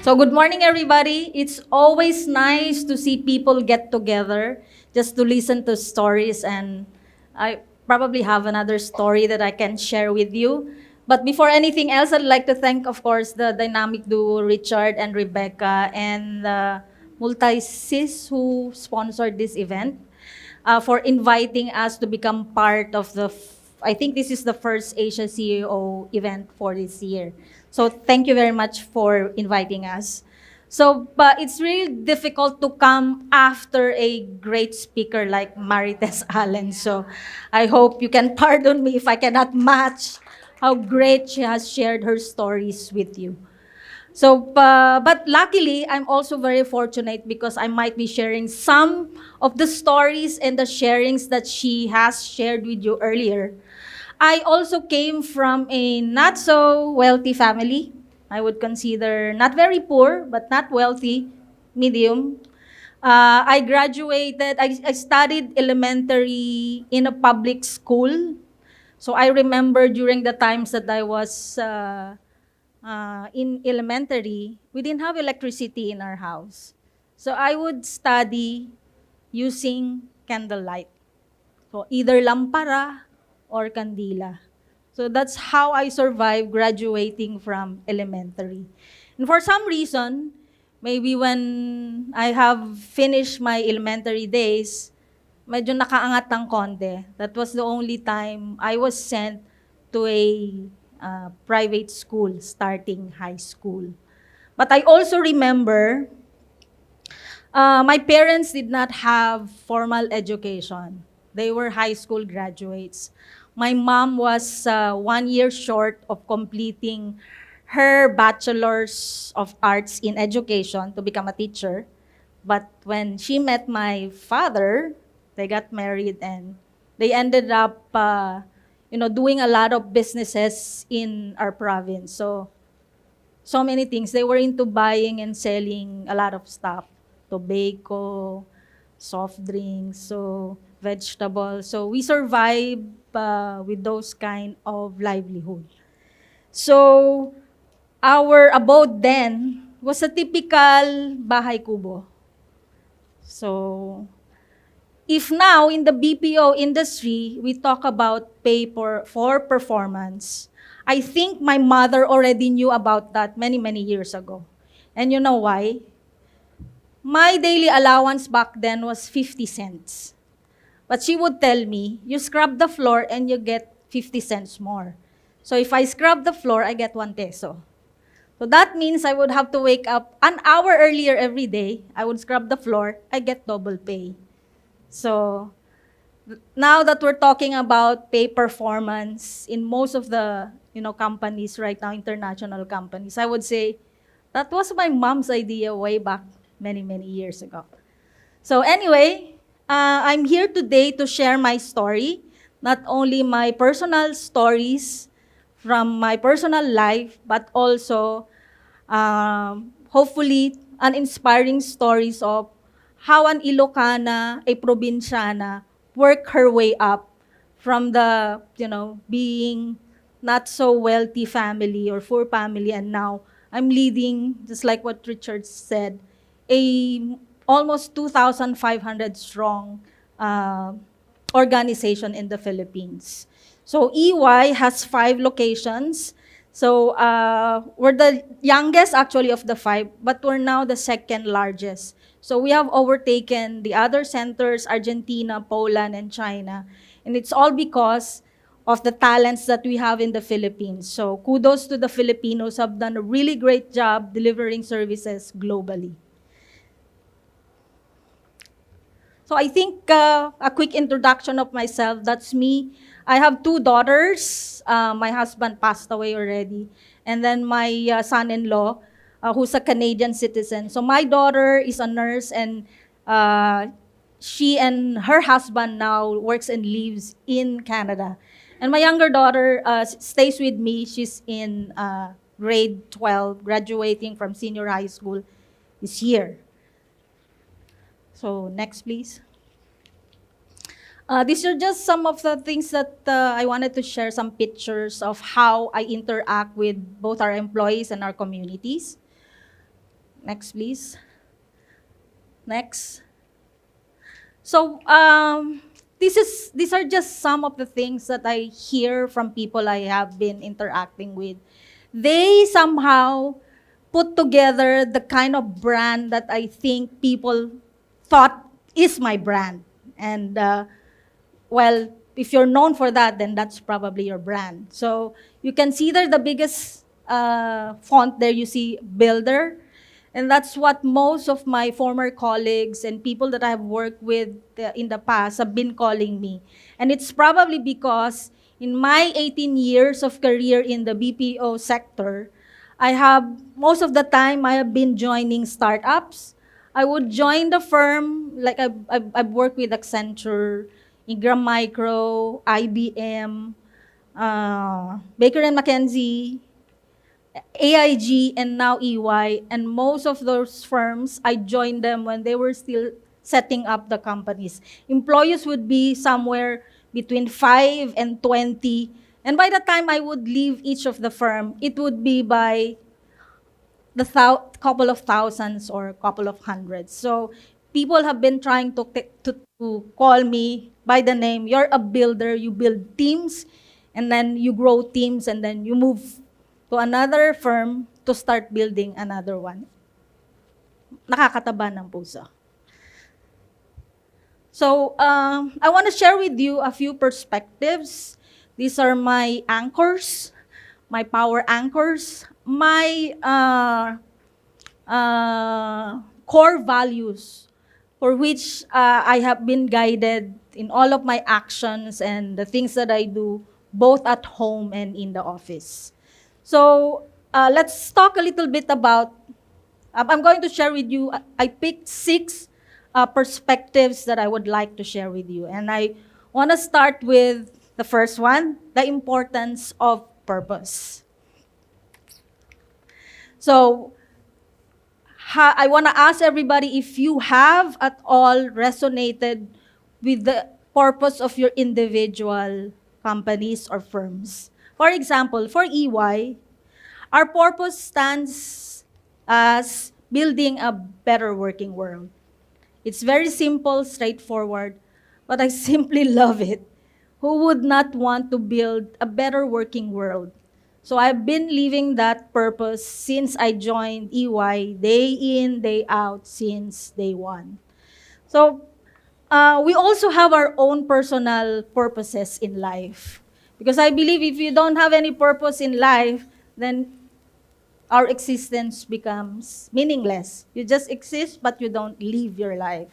So good morning, everybody. It's always nice to see people get together just to listen to stories, and I probably have another story that I can share with you. But before anything else, I'd like to thank, of course, the dynamic duo Richard and Rebecca and Multisis who sponsored this event for inviting us to become part of I think this is the first Asia CEO event for this year. So thank you very much for inviting us. So, but it's really difficult to come after a great speaker like Marites Allen. So I hope you can pardon me if I cannot match how great she has shared her stories with you. So, but luckily, I'm also very fortunate because I might be sharing some of the stories and the sharings that she has shared with you earlier. I also came from a not so wealthy family. I would consider not very poor, but not wealthy, medium. I studied elementary in a public school. So I remember during the times that I was in elementary, we didn't have electricity in our house. So I would study using candlelight. So either lampara or kandila. So that's how I survived graduating from elementary. And for some reason, maybe when I have finished my elementary days, medyo nakaangat ng konti. That was the only time I was sent to a private school, starting high school. But I also remember my parents did not have formal education. They were high school graduates. My mom was 1 year short of completing her Bachelor's of Arts in Education to become a teacher. But when she met my father, they got married and they ended up, doing a lot of businesses in our province. So many things. They were into buying and selling a lot of stuff. Tobacco, soft drinks, so vegetables. So we survive with those kind of livelihood. So our abode then was a typical bahay kubo. So if now in the BPO industry, we talk about pay for performance, I think my mother already knew about that many, many years ago. And you know why? My daily allowance back then was 50 cents. But she would tell me, you scrub the floor and you get 50 cents more. So if I scrub the floor, I get 1 peso. So that means I would have to wake up an hour earlier every day. I would scrub the floor, I get double pay. So now that we're talking about pay performance in most of the companies right now, international companies, I would say that was my mom's idea way back many, many years ago. So anyway, I'm here today to share my story, not only my personal stories from my personal life, but also hopefully an inspiring stories of how an Ilocana, a probinsyana, work her way up from the, being not so wealthy family or poor family, and now I'm leading, just like what Richard said, a almost 2,500 strong organization in the Philippines. So EY has 5 locations. So we're the youngest actually of the 5, but we're now the second largest. So we have overtaken the other centers, Argentina, Poland, and China. And it's all because of the talents that we have in the Philippines. So kudos to the Filipinos who have done a really great job delivering services globally. So I think a quick introduction of myself, that's me. I have 2 daughters. My husband passed away already. And then my son-in-law, who's a Canadian citizen. So my daughter is a nurse, and she and her husband now works and lives in Canada. And my younger daughter stays with me. She's in grade 12, graduating from senior high school this year. So next, please. These are just some of the things that I wanted to share, some pictures of how I interact with both our employees and our communities. Next, please. Next. So, these are just some of the things that I hear from people I have been interacting with. They somehow put together the kind of brand that I think people thought is my brand. And well, if you're known for that, then that's probably your brand. So you can see there the biggest font there, you see builder. And that's what most of my former colleagues and people that I've worked with in the past have been calling me. And it's probably because in my 18 years of career in the BPO sector, I have, most of the time, I have been joining startups. I would join the firm, like I've worked with Accenture, Ingram Micro, IBM, Baker and McKenzie, AIG, and now EY. And most of those firms, I joined them when they were still setting up the companies. Employees would be somewhere between 5 and 20. And by the time I would leave each of the firm, it would be by the couple of thousands or couple of hundreds. So people have been trying to call me by the name, you're a builder, you build teams, and then you grow teams, and then you move to another firm to start building another one. Nakakataba ng puso. So I want to share with you a few perspectives. These are my anchors, my power anchors, my core values for which I have been guided in all of my actions and the things that I do, both at home and in the office. So let's talk a little bit about, I'm going to share with you, I picked 6 perspectives that I would like to share with you. And I want to start with the first one, the importance of purpose. So I want to ask everybody if you have at all resonated with the purpose of your individual companies or firms. For example, for EY, our purpose stands as building a better working world. It's very simple, straightforward, but I simply love it. Who would not want to build a better working world? So I've been living that purpose since I joined EY, day in, day out, since day one. So we also have our own personal purposes in life. Because I believe if you don't have any purpose in life, then our existence becomes meaningless. You just exist, but you don't live your life.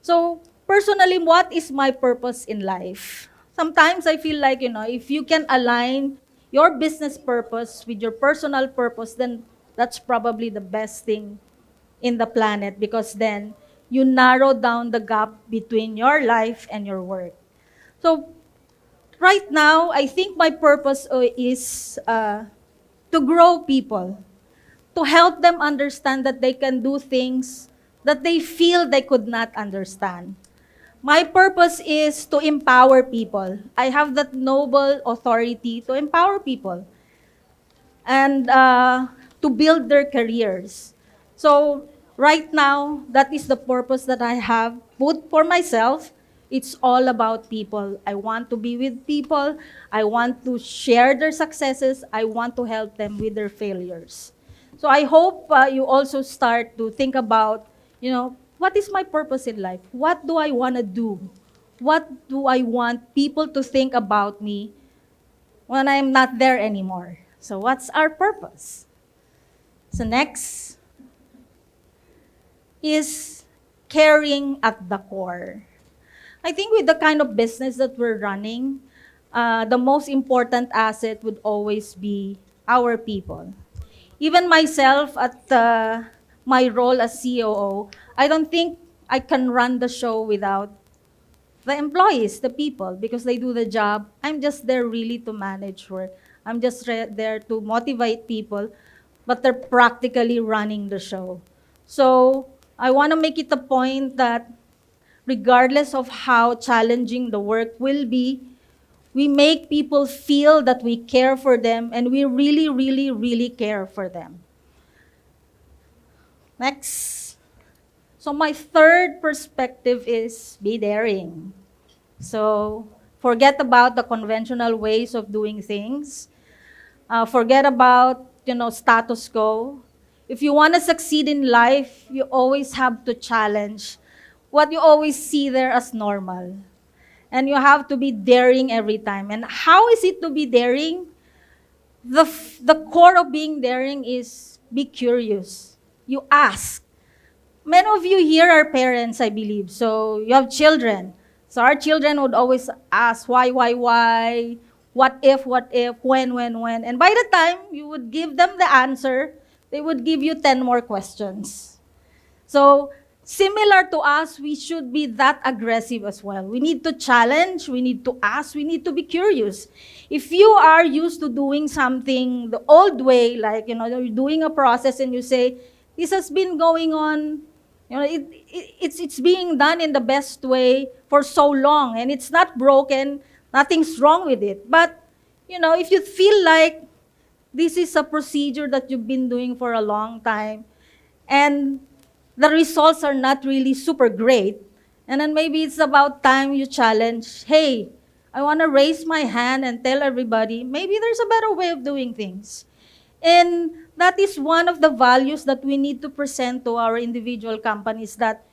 So, personally, what is my purpose in life? Sometimes I feel like, if you can align your business purpose with your personal purpose, then that's probably the best thing in the planet, because then you narrow down the gap between your life and your work. So, right now, I think my purpose is to grow people, to help them understand that they can do things that they feel they could not understand. My purpose is to empower people. I have that noble authority to empower people and to build their careers. So right now, that is the purpose that I have put for myself. It's all about people. I want to be with people. I want to share their successes. I want to help them with their failures. So I hope you also start to think about, what is my purpose in life? What do I want to do? What do I want people to think about me when I'm not there anymore? So what's our purpose? So next is caring at the core. I think with the kind of business that we're running, the most important asset would always be our people. Even myself at my role as COO, I don't think I can run the show without the employees, the people, because they do the job. I'm just there really to manage work. I'm just there to motivate people, but they're practically running the show. So I want to make it a point that regardless of how challenging the work will be, we make people feel that we care for them and we really, really, really care for them. Next. So my third perspective is be daring. So forget about the conventional ways of doing things. Forget about, status quo. If you want to succeed in life, you always have to challenge what you always see there as normal. And you have to be daring every time. And how is it to be daring? The core of being daring is be curious. You ask. Many of you here are parents, I believe. So you have children. So our children would always ask why, what if, when. And by the time you would give them the answer, they would give you 10 more questions. So similar to us, we should be that aggressive as well. We need to challenge, we need to ask, we need to be curious. If you are used to doing something the old way, like, you're doing a process and you say, this has been going on, it's being done in the best way for so long and it's not broken, nothing's wrong with it. But, if you feel like this is a procedure that you've been doing for a long time and the results are not really super great, and then maybe it's about time you challenge, hey, I want to raise my hand and tell everybody, maybe there's a better way of doing things. And that is one of the values that we need to present to our individual companies, that,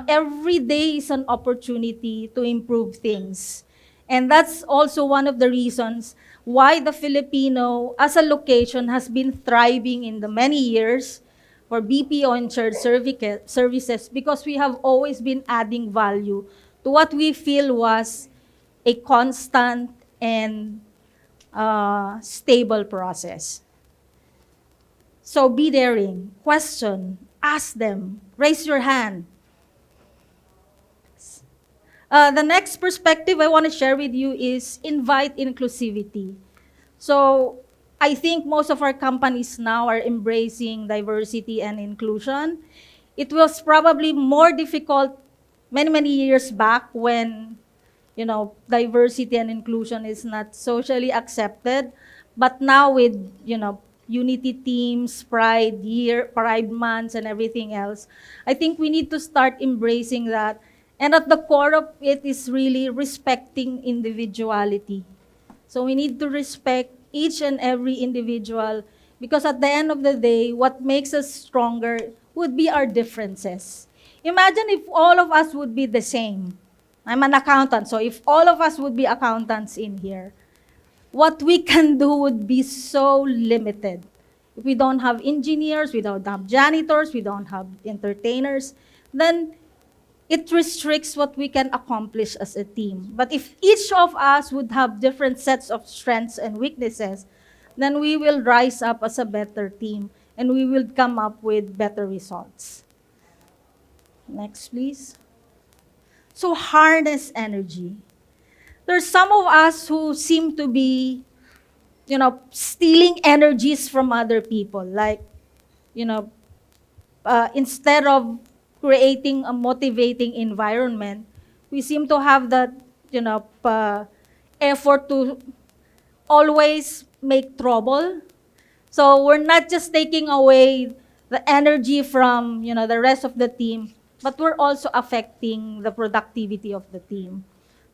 every day is an opportunity to improve things. And that's also one of the reasons why the Filipino as a location has been thriving in the many years for BPO and shared services, because we have always been adding value to what we feel was a constant and stable process. So be daring, question, ask them, raise your hand. The next perspective I want to share with you is invite inclusivity. So I think most of our companies now are embracing diversity and inclusion. It was probably more difficult many years back when, diversity and inclusion is not socially accepted. But now with, unity teams, Pride months, and everything else, I think we need to start embracing that. And at the core of it is really respecting individuality. So we need to respect each and every individual, because at the end of the day, what makes us stronger would be our differences. Imagine if all of us would be the same. I'm an accountant, so if all of us would be accountants in here, what we can do would be so limited. If we don't have engineers, we don't have janitors, we don't have entertainers, then it restricts what we can accomplish as a team. But if each of us would have different sets of strengths and weaknesses, then we will rise up as a better team and we will come up with better results. Next, please. So harness energy. There's some of us who seem to be, stealing energies from other people. Like, instead of creating a motivating environment, we seem to have that, effort to always make trouble. So we're not just taking away the energy from, the rest of the team, but we're also affecting the productivity of the team.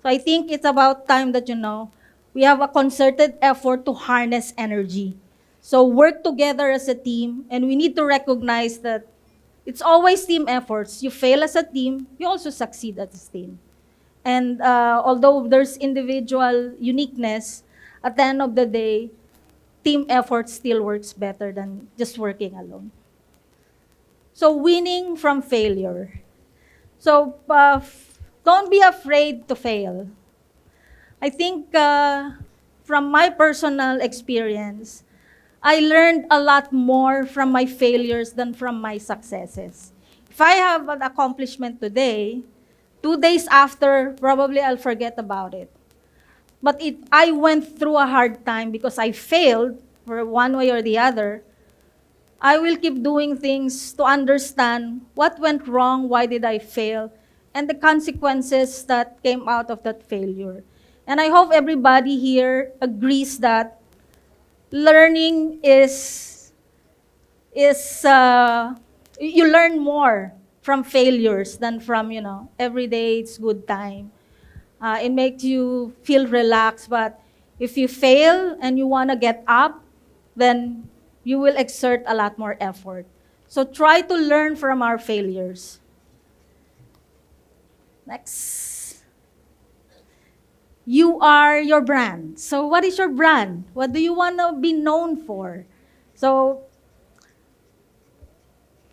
So I think it's about time that, we have a concerted effort to harness energy. So work together as a team, and we need to recognize that it's always team efforts. You fail as a team, you also succeed as a team. And although there's individual uniqueness, at the end of the day, team effort still works better than just working alone. So winning from failure. So don't be afraid to fail. I think from my personal experience, I learned a lot more from my failures than from my successes. If I have an accomplishment today, 2 days after, probably I'll forget about it. But if I went through a hard time because I failed for one way or the other, I will keep doing things to understand what went wrong, why did I fail, and the consequences that came out of that failure. And I hope everybody here agrees that learning is You learn more from failures than from, every day it's good time. It makes you feel relaxed, but if you fail and you want to get up, then you will exert a lot more effort. So try to learn from our failures. Next. You are your brand. So what is your brand? What do you want to be known for? So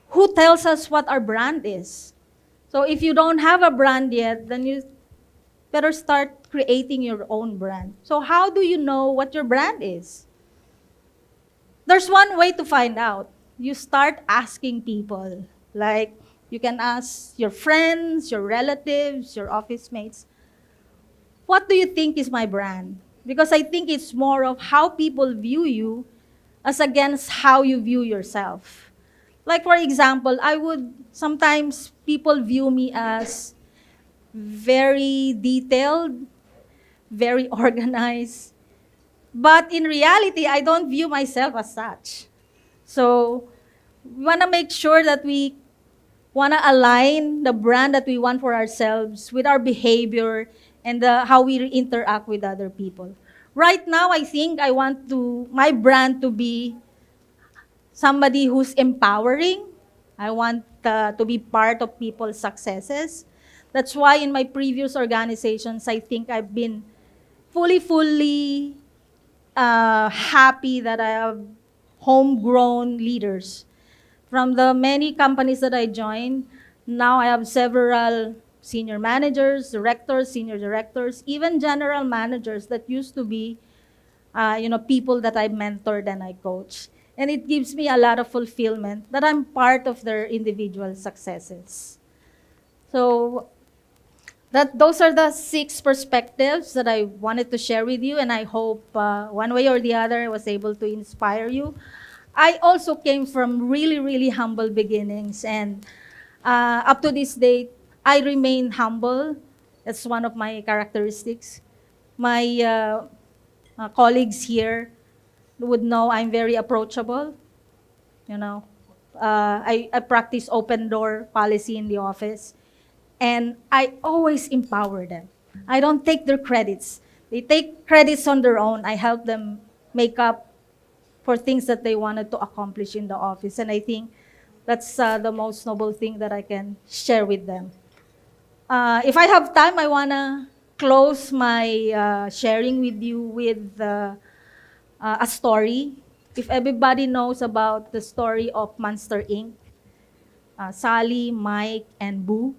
who tells us what our brand is? So if you don't have a brand yet, then you better start creating your own brand. So how do you know what your brand is? There's one way to find out. You start asking people. Like, you can ask your friends, your relatives, your office mates, what do you think is my brand? Because I think it's more of how people view you as against how you view yourself. Like, for example, sometimes people view me as very detailed, very organized. But in reality, I don't view myself as such. So we want to make sure that we want to align the brand that we want for ourselves with our behavior and how we interact with other people. Right now, I think I want my brand to be somebody who's empowering. I want to be part of people's successes. That's why in my previous organizations, I think I've been fully happy that I have homegrown leaders. From the many companies that I joined, now I have several senior managers, directors, senior directors, even general managers that used to be, people that I mentored and I coached. And it gives me a lot of fulfillment that I'm part of their individual successes. So those are the 6 perspectives that I wanted to share with you, and I hope one way or the other I was able to inspire you. I also came from really humble beginnings, and up to this date, I remain humble. That's one of my characteristics. My colleagues here would know I'm very approachable. You know, I practice open door policy in the office, and I always empower them. I don't take their credits. They take credits on their own. I help them make up for things that they wanted to accomplish in the office, and I think that's the most noble thing that I can share with them. If I have time, I want to close my sharing with you with a story. If everybody knows about the story of Monster Inc., Sally, Mike, and Boo.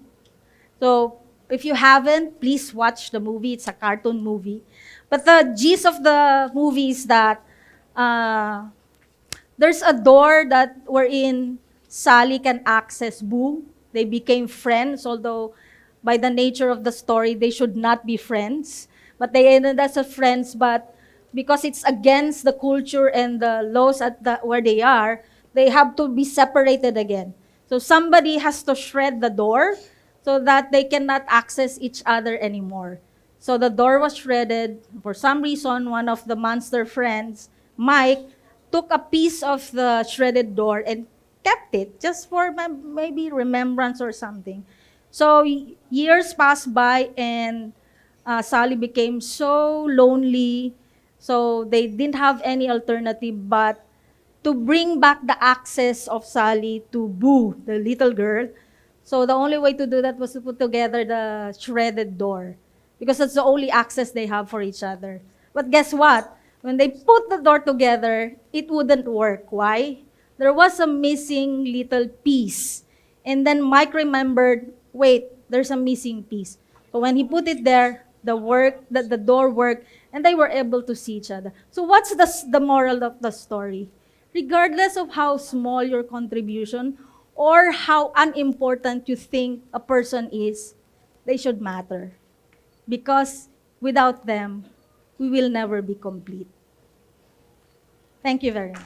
So if you haven't, please watch the movie. It's a cartoon movie. But the gist of the movie is that there's a door that wherein Sally can access Boo. They became friends, although by the nature of the story, they should not be friends. But they ended as friends, but because it's against the culture and the laws where they are, they have to be separated again. So somebody has to shred the door so that they cannot access each other anymore. So the door was shredded. For some reason, one of the monster friends, Mike, took a piece of the shredded door and kept it just for maybe remembrance or something. So years passed by, and Sally became so lonely. So they didn't have any alternative but to bring back the access of Sally to Boo, the little girl. So the only way to do that was to put together the shredded door, because that's the only access they have for each other. But guess what? When they put the door together, it wouldn't work. Why? There was a missing little piece. And then Mike remembered, wait, there's a missing piece. So when he put it there, the door worked, and they were able to see each other. So what's the moral of the story? Regardless of how small your contribution or how unimportant you think a person is, they should matter. Because without them, we will never be complete. Thank you very much.